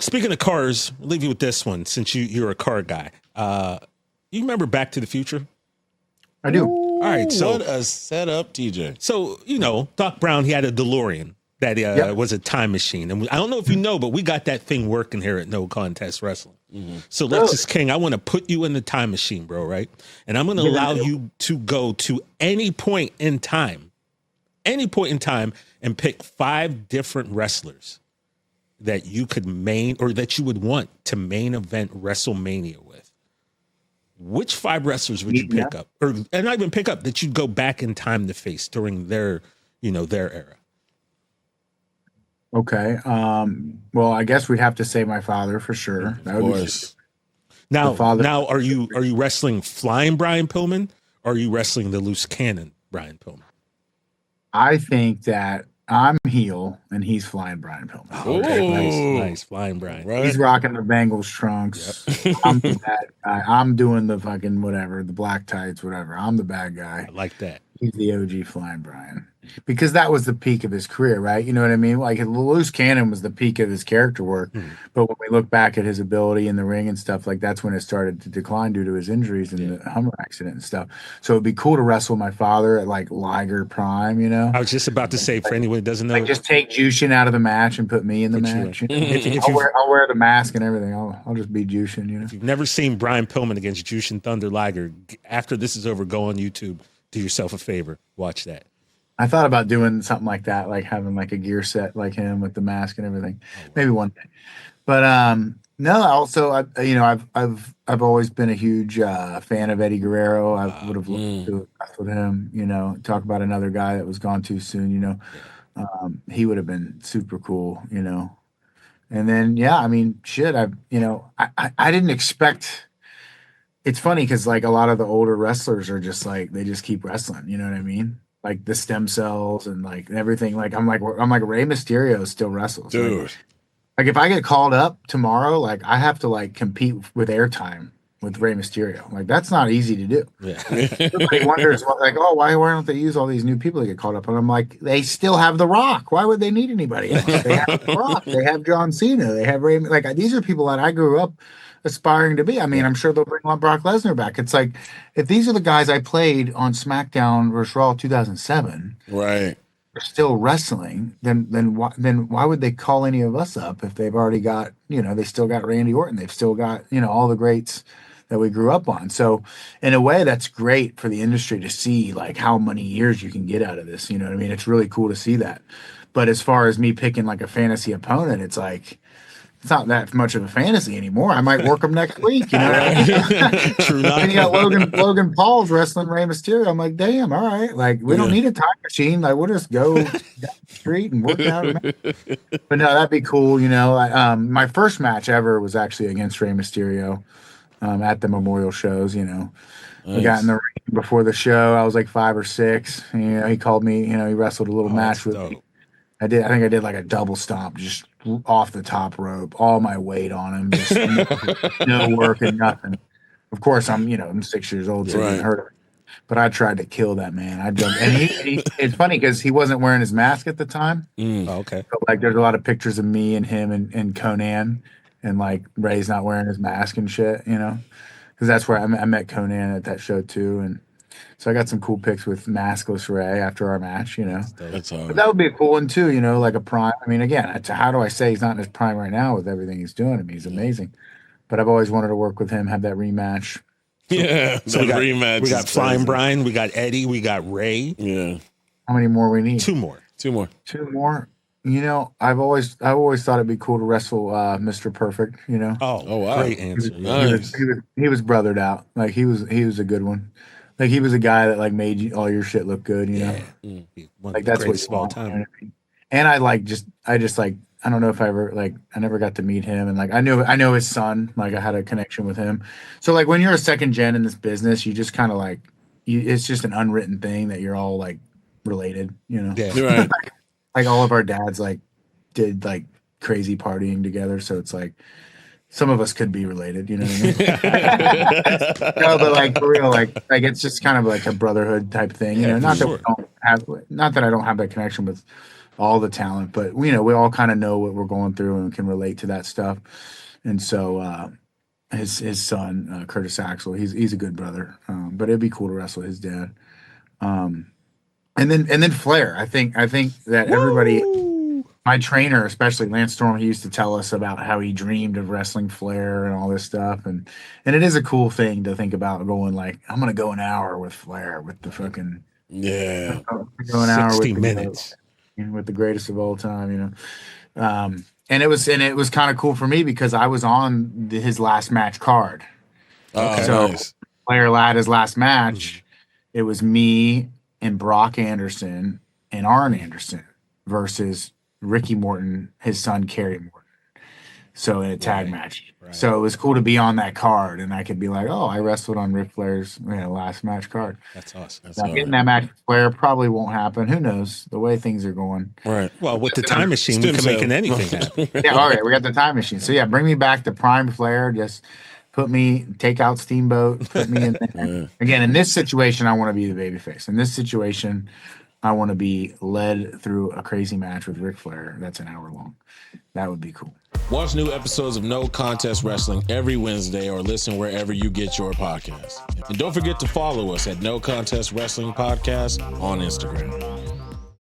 Speaking of cars, I'll leave you with this one since you're a car guy. You remember Back to the Future? I do. All right, so what a setup, TJ. So, Doc Brown, he had a DeLorean that was a time machine. And I don't know if you know, but we got that thing working here at No Contest Wrestling. So, Lexis King, I want to put you in the time machine, bro, right? And I'm going to allow you to go to any point in time, and pick 5 different wrestlers that you could that you would want to main event WrestleMania with. Which 5 wrestlers would you pick up, and not even pick up, that you'd go back in time to face during their era? Okay. Well, I guess we'd have to say my father for sure. Of course. Now, are you wrestling Flying Brian Pillman, or are you wrestling the loose cannon Brian Pillman? I think that I'm heel and he's Flying Brian Pillman. Okay, nice, Flying Brian. Right. He's rocking the Bengals trunks. Yep. I'm the bad guy. I'm doing the fucking whatever, the black tights, whatever. I'm the bad guy. I like that. He's the OG Flying Brian. Because that was the peak of his career, right? You know what I mean? Like, Loose Cannon was the peak of his character work. But when we look back at his ability in the ring and stuff, like, that's when it started to decline due to his injuries and the Hummer accident and stuff. So it'd be cool to wrestle my father at, like, Liger Prime, I was just about to say, for anyone who doesn't know. Like, just take Jushin out of the match and put me in the match. I'll wear the mask and everything. I'll just be Jushin, If you've never seen Brian Pillman against Jushin Thunder Liger, after this is over, go on YouTube. Do yourself a favor. Watch that. I thought about doing something like that, like having like a gear set like him with the mask and everything. Maybe one day. But no, also I've always been a huge fan of Eddie Guerrero. I would have loved to wrestle with him, talk about another guy that was gone too soon, he would have been super cool, And then I didn't expect. It's funny because like a lot of the older wrestlers are just like they just keep wrestling, you know what I mean? Like the stem cells and like everything. Like I'm like Rey Mysterio still wrestles, dude. Like if I get called up tomorrow, like I have to like compete with airtime with Rey Mysterio. Like that's not easy to do. Yeah. Everybody wonders like, why don't they use all these new people to get called up? And I'm like, they still have The Rock. Why would they need anybody else? They have The Rock. They have John Cena. They have Rey. Like these are people that I grew up aspiring to be. I mean, I'm sure they'll bring Brock Lesnar back. It's like if these are the guys I played on SmackDown vs. Raw 2007, right? Are still wrestling, then why would they call any of us up if they've already got they still got Randy Orton, they've still got all the greats that we grew up on. So in a way, that's great for the industry to see like how many years you can get out of this. You know what I mean? It's really cool to see that. But as far as me picking like a fantasy opponent, it's like. It's not that much of a fantasy anymore. I might work them next week. True. And you got Logan Paul's wrestling Rey Mysterio. I'm like, damn, all right. Like, we don't need a time machine. Like, we'll just go down the street and work out. But no, that'd be cool. My first match ever was actually against Rey Mysterio at the memorial shows. Nice. We got in the ring before the show. I was like 5 or 6. He called me. He wrestled a little match with me. I think I did like a double stomp, just off the top rope, all my weight on him, just no work and nothing. Of course, I'm 6 years old, so I didn't hurt him. But I tried to kill that man. I jumped, and it's funny because he wasn't wearing his mask at the time. Okay. So, like, there's a lot of pictures of me and him and Conan, and like Ray's not wearing his mask and shit, because that's where I met Conan at that show too, and. So I got some cool pics with maskless Ray after our match, That's But that would be a cool one too, like a prime. I mean, again, how do I say he's not in his prime right now with everything he's doing? I mean, he's amazing. But I've always wanted to work with him, have that rematch. So we got Flying Brian, we got Eddie, we got Ray. Yeah. How many more we need? Two more. I've always thought it'd be cool to wrestle Mr. Perfect. Oh wow, great answer. He was brothered out. Like he was a good one. Like he was a guy that like made all your shit look good, Like that's what small time. And I just I don't know if I never got to meet him, and like I know his son, like I had a connection with him. So like when you're a second gen in this business, you just kind of like it's just an unwritten thing that you're all like related, Yeah. Right. Like all of our dads like did like crazy partying together, so it's like. Some of us could be related, you know what I mean? No, but like for real, like it's just kind of like a brotherhood type thing, Not that I don't have that connection with all the talent, but we all kind of know what we're going through and can relate to that stuff. And so his son Curtis Axel, he's a good brother, but it'd be cool to wrestle his dad. And then Flair. I think that everybody, my trainer, especially Lance Storm, he used to tell us about how he dreamed of wrestling Flair and all this stuff, and it is a cool thing to think about going like, I'm gonna go an hour with Flair with the fucking go an hour 60 with minutes with the greatest of all time, and it was kind of cool for me because I was on his last match card. Okay, So nice. Flair had his last match. It was me and Brock Anderson and Arn Anderson versus Ricky Morton, his son Kerry Morton. So in a tag match. Right. So it was cool to be on that card, and I could be like, oh, I wrestled on Ric Flair's last match card. That's awesome. Now, getting that match with Flair probably won't happen. Who knows? The way things are going. Right. Well, with the time machine, we can make anything happen. Yeah, all right, we got the time machine. So yeah, bring me back to prime Flair. Just take out Steamboat, put me in there. Again, in this situation, I want to be the babyface. In this situation, I want to be led through a crazy match with Ric Flair that's an hour long. That would be cool. Watch new episodes of No Contest Wrestling every Wednesday or listen wherever you get your podcasts. And don't forget to follow us at No Contest Wrestling Podcast on Instagram.